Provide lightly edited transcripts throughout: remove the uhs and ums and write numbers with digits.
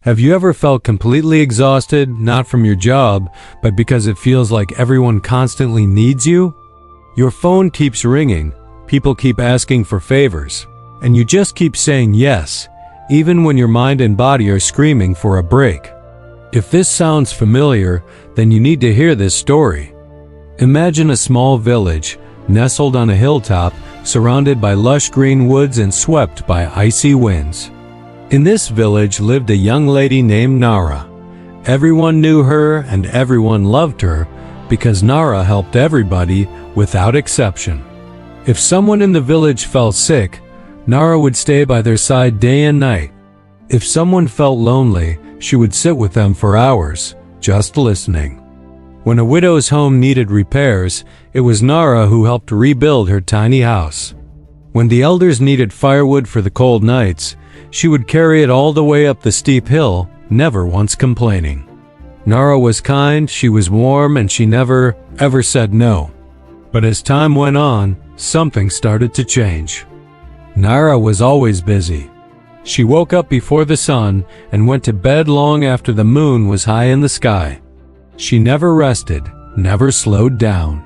Have you ever felt completely exhausted, not from your job, but because it feels like everyone constantly needs you? Your phone keeps ringing, people keep asking for favors, and you just keep saying yes, even when your mind and body are screaming for a break. If this sounds familiar, then you need to hear this story. Imagine a small village, nestled on a hilltop, surrounded by lush green woods and swept by icy winds. In this village lived a young lady named Nara. Everyone knew her and everyone loved her because Nara helped everybody without exception. If someone in the village fell sick, Nara would stay by their side day and night. If someone felt lonely, she would sit with them for hours, just listening. When a widow's home needed repairs, it was Nara who helped rebuild her tiny house. When the elders needed firewood for the cold nights, she would carry it all the way up the steep hill, never once complaining. Nara was kind, she was warm, and she never, ever said no. But as time went on, something started to change. Nara was always busy. She woke up before the sun and went to bed long after the moon was high in the sky. She never rested, never slowed down.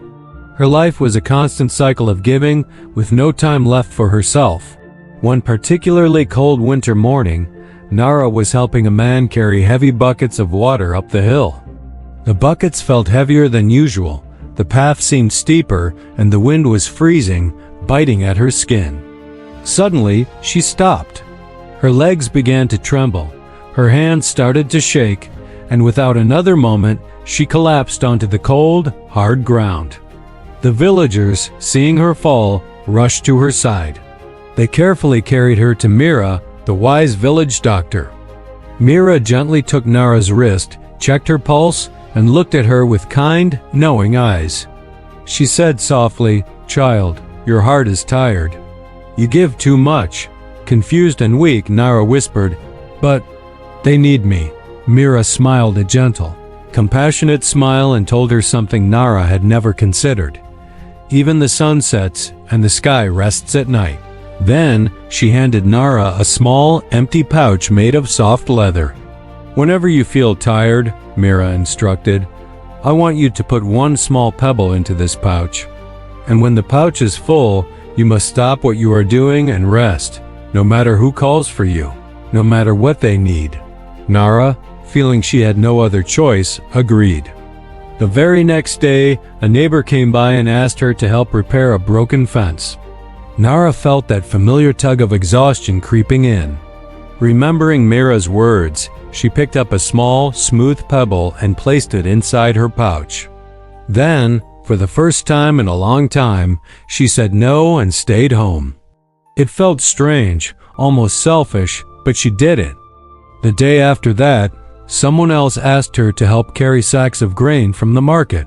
Her life was a constant cycle of giving, with no time left for herself. One particularly cold winter morning, Nara was helping a man carry heavy buckets of water up the hill. The buckets felt heavier than usual, the path seemed steeper, and the wind was freezing, biting at her skin. Suddenly, she stopped. Her legs began to tremble, her hands started to shake, and without another moment, she collapsed onto the cold, hard ground. The villagers, seeing her fall, rushed to her side. They carefully carried her to Mira, the wise village doctor. Mira gently took Nara's wrist, checked her pulse, and looked at her with kind, knowing eyes. She said softly, "Child, your heart is tired. You give too much." Confused and weak, Nara whispered, "But they need me." Mira smiled a gentle, compassionate smile and told her something Nara had never considered. Even the sun sets and the sky rests at night. Then she handed Nara a small, empty pouch made of soft leather. "Whenever you feel tired," Mira instructed, "I want you to put one small pebble into this pouch. And when the pouch is full, you must stop what you are doing and rest, no matter who calls for you, no matter what they need." Nara, feeling she had no other choice, agreed. The very next day, a neighbor came by and asked her to help repair a broken fence. Nara felt that familiar tug of exhaustion creeping in. Remembering Mira's words, she picked up a small, smooth pebble and placed it inside her pouch. Then, for the first time in a long time, she said no and stayed home. It felt strange, almost selfish, but she did it. The day after that, someone else asked her to help carry sacks of grain from the market.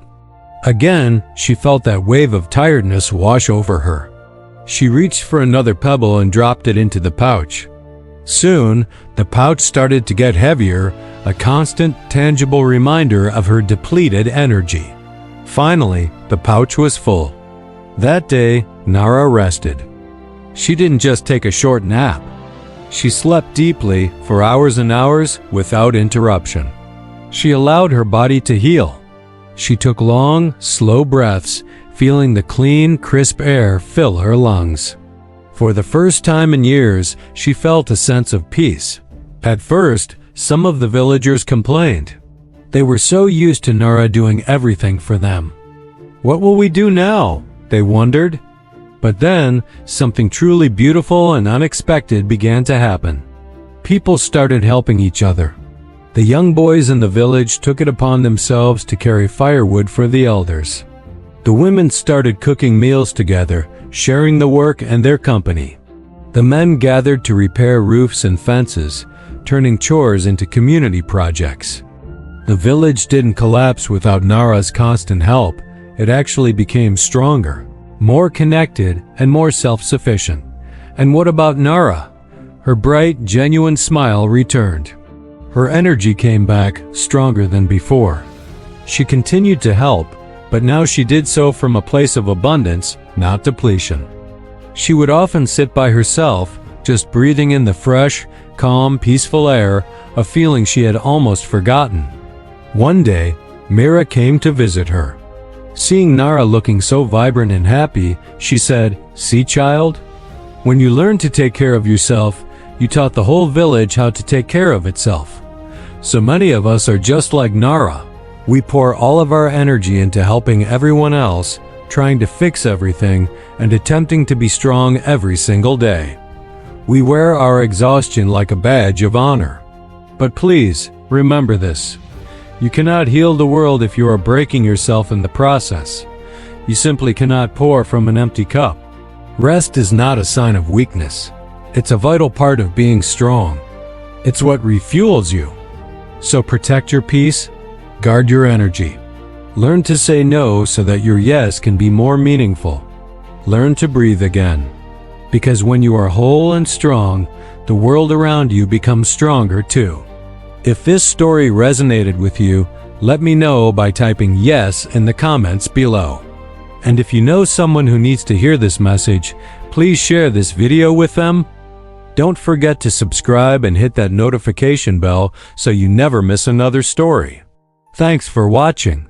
Again, she felt that wave of tiredness wash over her. She reached for another pebble and dropped it into the pouch. Soon, the pouch started to get heavier, a constant, tangible reminder of her depleted energy. Finally, the pouch was full. That day, Nara rested. She didn't just take a short nap. She slept deeply for hours and hours without interruption. She allowed her body to heal. She took long, slow breaths, feeling the clean, crisp air fill her lungs. For the first time in years, she felt a sense of peace. At first, some of the villagers complained. They were so used to Nara doing everything for them. "What will we do now?" they wondered. But then, something truly beautiful and unexpected began to happen. People started helping each other. The young boys in the village took it upon themselves to carry firewood for the elders. The women started cooking meals together, sharing the work and their company. The men gathered to repair roofs and fences, turning chores into community projects. The village didn't collapse without Nara's constant help. It actually became stronger, more connected, and more self-sufficient. And what about Nara? Her bright, genuine smile returned. Her energy came back, stronger than before. She continued to help, but now she did so from a place of abundance, not depletion. She would often sit by herself, just breathing in the fresh, calm, peaceful air, a feeling she had almost forgotten. One day, Mira came to visit her. Seeing Nara looking so vibrant and happy, she said, "See, child? When you learned to take care of yourself, you taught the whole village how to take care of itself." So many of us are just like Nara. We pour all of our energy into helping everyone else, trying to fix everything, and attempting to be strong every single day. We wear our exhaustion like a badge of honor. But please, remember this. You cannot heal the world if you are breaking yourself in the process. You simply cannot pour from an empty cup. Rest is not a sign of weakness. It's a vital part of being strong. It's what refuels you. So protect your peace, guard your energy. Learn to say no so that your yes can be more meaningful. Learn to breathe again. Because when you are whole and strong, the world around you becomes stronger too. If this story resonated with you, let me know by typing yes in the comments below. And if you know someone who needs to hear this message, please share this video with them. Don't forget to subscribe and hit that notification bell so you never miss another story. Thanks for watching.